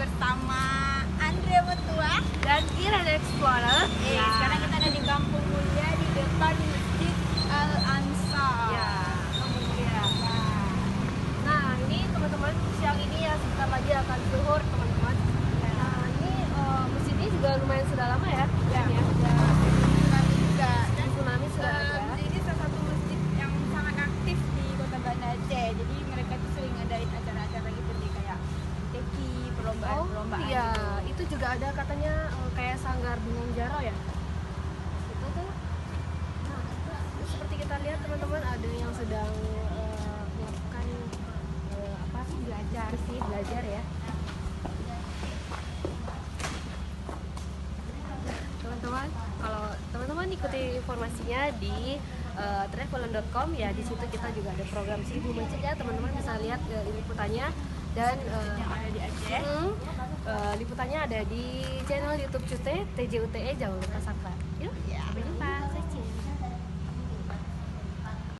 bersama Andre Metua dan Iren Explorer. Sekarang kita ada di Kampung Mulia di depan Masjid Al-Ansar. Ya, Kampung Mulia. Nah, ini teman-teman siang ini ya sebentar lagi akan zuhur teman-teman. Nah, ini masjid ini juga lumayan sudah lama ya. Ya, ya. tsunami juga. Dan Tsunami sudah ada. masjid ini salah satu masjid yang sangat aktif di Kota Banda Aceh. Jadi mereka tuh sering ngadain acara-acara gitu nih kayak teki, perlombaan-perlombaan. Iya, gitu. itu juga ada katanya kayak sanggar Gunung Jaro ya. Itu tuh. Nah, seperti kita lihat teman-teman ada yang sedang melakukan belajar ya. Teman-teman, kalau teman-teman ikuti informasinya di travelan.com ya, di situ kita juga ada program 1000 masjid ya, teman-teman bisa lihat liputannya dan ada di Aceh. liputannya ada di channel YouTube CUTE TJUTE, jangan lupa subscribe.